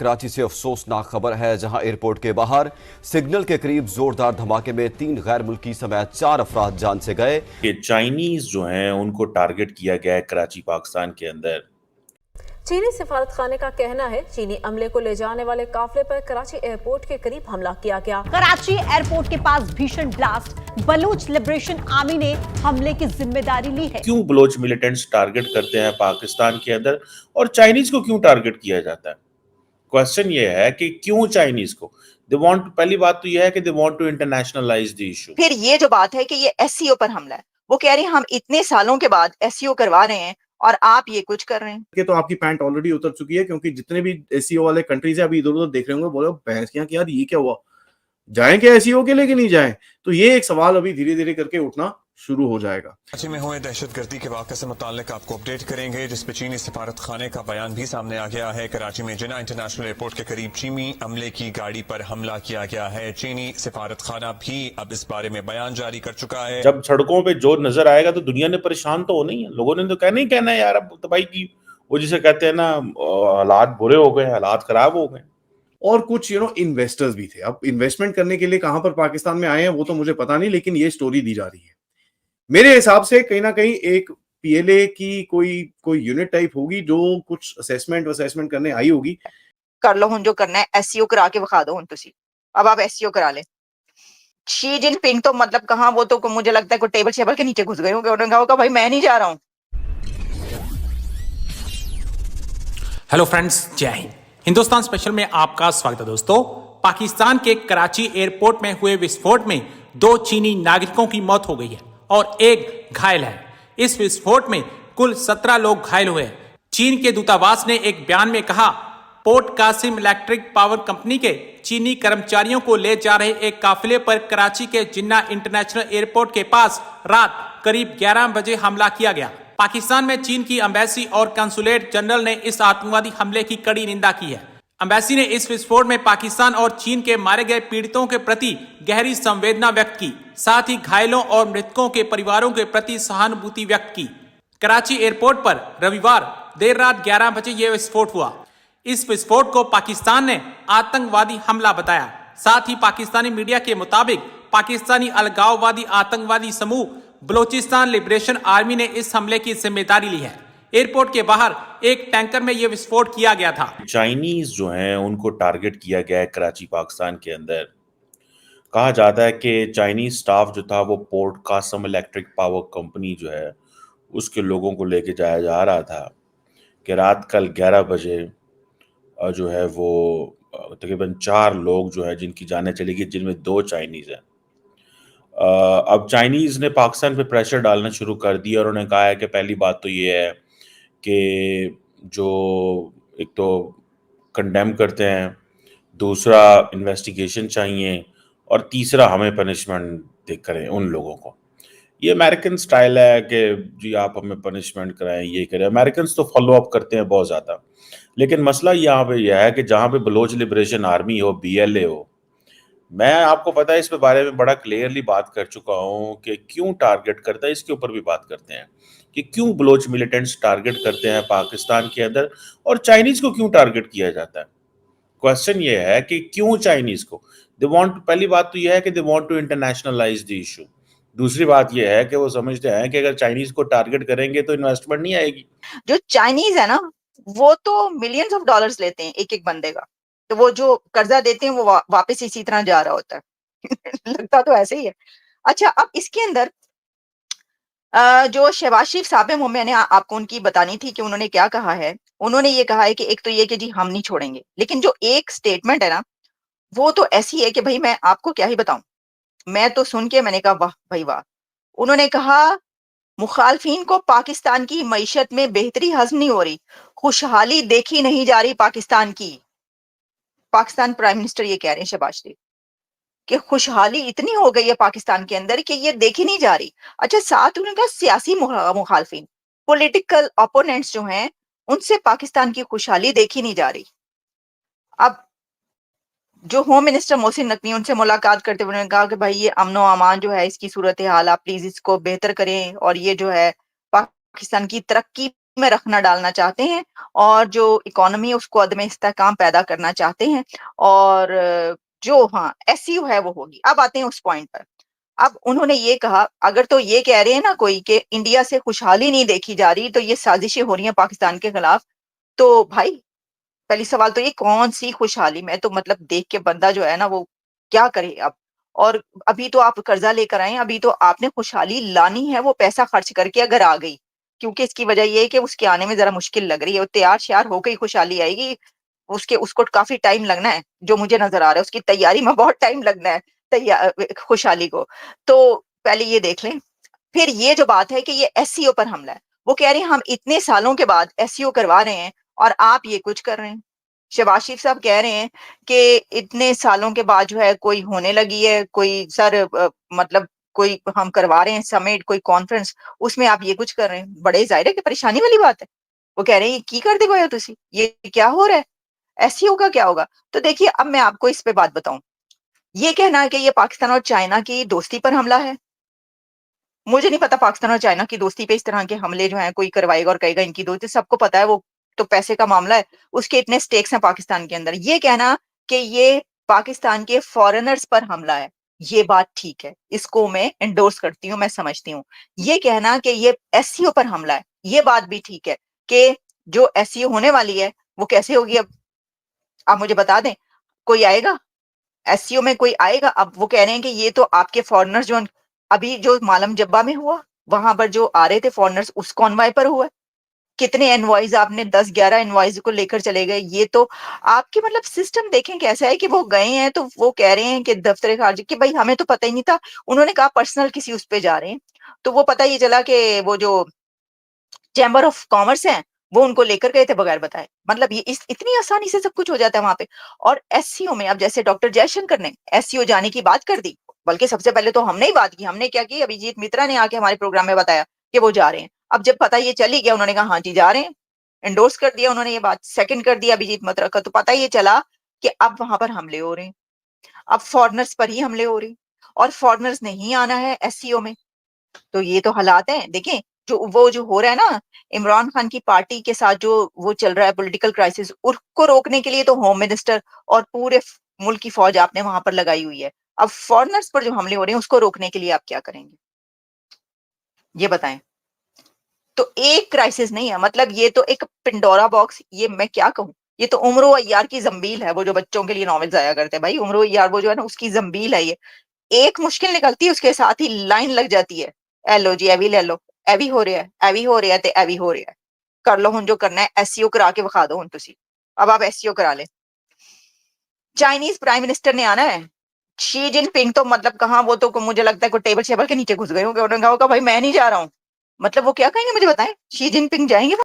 कराची से अफसोसनाक खबर है, जहां एयरपोर्ट के बाहर सिग्नल के करीब जोरदार धमाके में 3 गैर मुल्की समेत 4 अफराद जान से गए। कि चाइनीज जो हैं उनको टारगेट किया गया है कराची पाकिस्तान के अंदर। चीनी सिफारत खाने का कहना है चीनी अमले को ले जाने वाले काफिले पर कराची एयरपोर्ट के करीब हमला किया गया। कराची एयरपोर्ट के पास भीषण ब्लास्ट, बलूच लिबरेशन आर्मी ने हमले की जिम्मेदारी ली है। क्यों बलोच मिलिटेंट्स टारगेट करते हैं पाकिस्तान के अंदर और चाइनीज को क्यों टारगेट किया जाता है? क्वेश्चन ये है कि क्यों चाइनीज को दे वांट, पहली बात तो ये है कि they want to internationalize the issue. फिर ये जो बात है कि ये एससीओ पर हमला है, वो कह रहे हैं हम इतने सालों के बाद एससीओ करवा रहे हैं और आप ये कुछ कर रहे हैं। कि तो आपकी पैंट ऑलरेडी उतर चुकी है, क्योंकि जितने भी एससीओ वाले कंट्रीज है अभी इधर उधर देख रहे होंगे, बोलो भैंस क्या यार ये क्या हुआ, जाएं क्या एससीओ के लिए कि नहीं जाएं? तो ये एक सवाल अभी धीरे धीरे करके उठना शुरू हो जाएगा। कराची में हुए दहशतगर्दी के वाक़े से मुताल्लिक आपको अपडेट करेंगे, जिसपे चीनी सिफारत खाने का बयान भी सामने आ गया है। कराची में जिन्ना इंटरनेशनल एयरपोर्ट के करीब चीनी अमले की गाड़ी पर हमला किया गया है। चीनी सिफारत खाना भी अब इस बारे में बयान जारी कर चुका है। जब सड़कों पे जोर नजर आएगा तो दुनिया ने परेशान तो होना ही है, लोगों ने तो कहना ही कहना है यार, अब तो भाई की वो जिसे कहते हैं ना, हालात बुरे हो गए, हालात खराब हो गए। और कुछ इन्वेस्टर्स भी थे। अब इन्वेस्टमेंट करने के लिए कहां पर पाकिस्तान में आए हैं वो तो मुझे पता नहीं, लेकिन ये स्टोरी दी जा रही है। मेरे हिसाब से कहीं ना कहीं एक पीएलए की कोई यूनिट टाइप होगी जो कुछ असेसमेंट करने आई होगी। कर लो, जो करना है एससीओ करा के दिखा दो। अब आप एससीओ करा लें। शी जिनपिंग तो मतलब कहाँ, वो तो मुझे लगता है कोई टेबल शेबल के नीचे घुस गए होंगे। उन्होंने कहा होगा भाई मैं नहीं जा रहा हूँ। हेलो फ्रेंड्स, जय हिंद। हिंदुस्तान स्पेशल में आपका स्वागत है। दोस्तों, पाकिस्तान के कराची एयरपोर्ट में हुए विस्फोट में 2 चीनी नागरिकों की मौत हो गई है और 1 घायल है। इस विस्फोट में कुल 17 लोग घायल हुए हैं। चीन के दूतावास ने एक बयान में कहा, port Qasim electric power company के चीनी कर्मचारियों को ले जा रहे एक काफिले पर कराची के जिन्ना इंटरनेशनल एयरपोर्ट के पास रात करीब 11 बजे हमला किया गया। पाकिस्तान में चीन की एम्बेसी और कंसुलेट जनरल ने इस आतंकवादी हमले की कड़ी निंदा की है। एम्बेसी ने इस विस्फोट में पाकिस्तान और चीन के मारे गए पीड़ितों के प्रति गहरी संवेदना व्यक्त की, साथ ही घायलों और मृतकों के परिवारों के प्रति सहानुभूति व्यक्त की। कराची एयरपोर्ट पर रविवार देर रात 11 बजे यह विस्फोट हुआ। इस विस्फोट को पाकिस्तान ने आतंकवादी हमला बताया। साथ ही पाकिस्तानी मीडिया के मुताबिक पाकिस्तानी अलगाववादी आतंकवादी समूह बलोचिस्तान लिबरेशन आर्मी ने इस हमले की जिम्मेदारी ली है। एयरपोर्ट के बाहर एक टैंकर में यह विस्फोट किया गया था। चाइनीज जो हैं उनको टारगेट किया गया है कराची पाकिस्तान के अंदर। कहा जाता है कि चाइनीज स्टाफ जो था वो port Qasim electric power company जो है उसके लोगों को लेके जाया जा रहा था कि रात कल 11 बजे जो है वो तकरीबन 4 लोग जो है जिनकी जानें चली गई, जिनमें 2 चाइनीज हैं। अब चाइनीज ने पाकिस्तान पे प्रेशर डालना शुरू कर दिया और उन्होंने कहा है कि पहली बात तो ये है कि जो एक तो कंडेम करते हैं, दूसरा इन्वेस्टिगेशन चाहिए और तीसरा हमें पनिशमेंट दे करें उन लोगों को। ये अमेरिकन स्टाइल है कि जी आप हमें पनिशमेंट कराएं, ये करें। अमेरिकन तो फॉलो अप करते हैं बहुत ज़्यादा, लेकिन मसला यहाँ पे यह है कि जहाँ पे बलोच लिबरेशन आर्मी हो, बीएलए हो, मैं आपको पता है इस पे बारे में बड़ा क्लियरली बात कर चुका हूँ कि क्यों टारगेट करता है। इसके ऊपर भी बात करते हैं कि क्यों बलोच मिलिटेंट्स टारगेट करते हैं पाकिस्तान के अंदर और चाइनीज को क्यों टारगेट किया जाता है। क्वेश्चन ये है कि क्यों चाइनीज को दे वांट, पहली बात तो ये है कि they want to internationalize the issue. दूसरी बात ये है कि वो समझते हैं कि अगर चाइनीज को टारगेट करेंगे तो इन्वेस्टमेंट नहीं आएगी। जो चाइनीज है ना, वो तो मिलियंस ऑफ डॉलर्स लेते हैं एक एक बंदे का, तो वो जो कर्जा देते हैं वो वापस इसी तरह जा रहा होता है। लगता तो ऐसे ही है। अच्छा, अब इसके अंदर जो शहबाज शरीफ साहब है, वो मैंने आपको उनकी बतानी थी कि उन्होंने क्या कहा है। उन्होंने ये कहा है कि एक तो ये कि जी हम नहीं छोड़ेंगे, लेकिन जो एक स्टेटमेंट है ना वो तो ऐसी है कि भाई मैं आपको क्या ही बताऊं। मैं तो सुन के मैंने कहा वाह भाई वाह। उन्होंने कहा मुखालफिन को पाकिस्तान की मईशत में बेहतरी हजम नहीं हो रही, खुशहाली देखी नहीं जा रही पाकिस्तान की। पाकिस्तान प्राइम मिनिस्टर ये कह रहे हैं शहबाज शरीफ कि खुशहाली इतनी हो गई है पाकिस्तान के अंदर कि ये देखी नहीं जा रही। अच्छा, साथ उन्होंने कहा सियासी मुखालफिन, पॉलिटिकल ओपोनेंट्स जो हैं उनसे पाकिस्तान की खुशहाली देखी नहीं जा रही। अब जो होम मिनिस्टर मोहसिन नकवी, उनसे मुलाकात करते हुए उन्होंने कहा कि भाई ये अमनो अमान जो है इसकी सूरत हाल आप प्लीज इसको बेहतर करें और ये जो है पाकिस्तान की तरक्की में रखना डालना चाहते हैं और जो इकोनॉमी है उसको अदम इस्तेहकाम पैदा करना चाहते हैं और जो हाँ एसईओ है वो होगी। अब आते हैं उस पॉइंट पर। अब उन्होंने ये कहा, अगर तो ये कह रहे हैं ना कोई कि इंडिया से खुशहाली नहीं देखी जा रही, तो ये साजिशें हो रही हैं पाकिस्तान के खिलाफ, तो भाई पहली सवाल तो ये कौन सी खुशहाली? मैं तो मतलब देख के बंदा जो है ना वो क्या करे अब। और अभी तो आप कर्जा लेकर आए, अभी तो आपने खुशहाली लानी है, वो पैसा खर्च करके अगर आ गई, क्योंकि इसकी वजह ये है कि उसके आने में जरा मुश्किल लग रही है, वो तैयार श्यार होकर ही खुशहाली आएगी, उसको काफी टाइम लगना है, जो मुझे नजर आ रहा है उसकी तैयारी में बहुत टाइम लगना है खुशहाली को। तो पहले ये देख लें। फिर ये जो बात है कि ये एससीओ पर हमला है, वो कह रहे हैं हम इतने सालों के बाद एससीओ करवा रहे हैं और आप ये कुछ कर रहे हैं। शहबाज शरीफ साहब कह रहे हैं कि इतने सालों के बाद जो है कोई होने लगी है, कोई मतलब कोई हम करवा रहे हैं समिट, कोई कॉन्फ्रेंस, उसमें आप ये कुछ कर रहे हैं। बड़े जाहिर है कि परेशानी वाली बात है। वो कह रहे हैं ये की कर दे गए तुसी, ये क्या हो रहा है, एससीओ का क्या होगा? तो देखिए अब मैं आपको इस पे बात बताऊं। ये कहना है कि ये पाकिस्तान और चाइना की दोस्ती पर हमला है, मुझे नहीं पता पाकिस्तान और चाइना की दोस्ती पे इस तरह के हमले जो हैं कोई करवाएगा और कहेगा इनकी दोस्ती, सबको पता है वो तो पैसे का मामला है, उसके इतने स्टेक्स हैं पाकिस्तान के अंदर। ये कहना कि ये पाकिस्तान के फॉरेनर्स पर हमला है, ये बात ठीक है, इसको मैं एंडोर्स करती हूँ, मैं समझती हूँ। ये कहना कि ये एससीओ पर हमला है, ये बात भी ठीक है कि जो एससीओ होने वाली है वो कैसे होगी। अब आप मुझे बता दें, कोई आएगा एससीओ में, कोई आएगा? अब वो कह रहे हैं कि ये तो आपके फॉरेनर्स जो अभी जो मालम जब्बा में हुआ, वहां पर जो आ रहे थे फॉरेनर्स, उस कॉन्वॉय पर हुआ। कितने एनवॉइस आपने 10-11 एनवॉइस को लेकर चले गए। ये तो आपके मतलब सिस्टम देखें कैसा है कि वो गए हैं तो वो कह रहे हैं कि दफ्तर खारजी कि भाई हमें तो पता ही नहीं था, उन्होंने कहा पर्सनल किसी उस पे जा रहे हैं, तो वो पता ये चला कि वो जो चैम्बर ऑफ कॉमर्स है वो उनको लेकर गए थे बगैर बताए। मतलब ये इतनी आसानी से सब कुछ हो जाता है वहां पे। और एससीओ में अब जैसे डॉक्टर जयशंकर ने एससीओ जाने की बात कर दी, बल्कि सबसे पहले तो हमने ही बात की। हमने क्या की, अभिजीत मित्रा ने आके हमारे प्रोग्राम में बताया कि वो जा रहे हैं। अब जब पता ये चली गया, उन्होंने कहा हाँ जी जा रहे हैं, एंडोर्स कर दिया उन्होंने, ये बात सेकंड कर दिया अभिजीत मित्रा का, तो पता ये चला कि अब वहां पर हमले हो रहे हैं, अब फॉरनर्स पर ही हमले हो रहे हैं और फॉरनर्स ने ही आना है एससीओ में। तो ये तो हालात हैं। देखें जो हो रहा है ना इमरान खान की पार्टी के साथ, जो वो चल रहा है पॉलिटिकल क्राइसिस, उसको रोकने के लिए तो होम मिनिस्टर और पूरे मुल्क की फौज आपने वहां पर लगाई हुई है। अब फॉरेनर्स पर जो हमले हो रहे हैं उसको रोकने के लिए आप क्या करेंगे, ये बताएं। तो एक क्राइसिस नहीं है, मतलब ये तो एक पिंडोरा बॉक्स, ये मैं क्या कहूँ, ये तो उमरो अय्यार की जंबील है, वो जो बच्चों के लिए नॉवेल्स आया करते हैं भाई, उमरो अय्यार वो जो है ना उसकी जंबील है ये। एक मुश्किल निकलती है उसके साथ ही लाइन लग जाती है, ए लो जी एवी ले लो, एवी हो रहा है, एवी हो रहा है ते एवी हो रहा है, कर लो हुन जो करना है, एससीओ करा के विखा दो हुन तुसी। अब आप एससीओ करा ले। चाइनीज प्राइम मिनिस्टर ने आना है, शी जिनपिंग तो मतलब कहाँ, वो तो मुझे लगता है कोई टेबल शेबल के नीचे घुस गए होंगे, उन्होंने कहा होगा भाई मैं नहीं जा रहा हूँ। मतलब वो क्या कहेंगे मुझे बताएं, शी जिनपिंग जाएंगे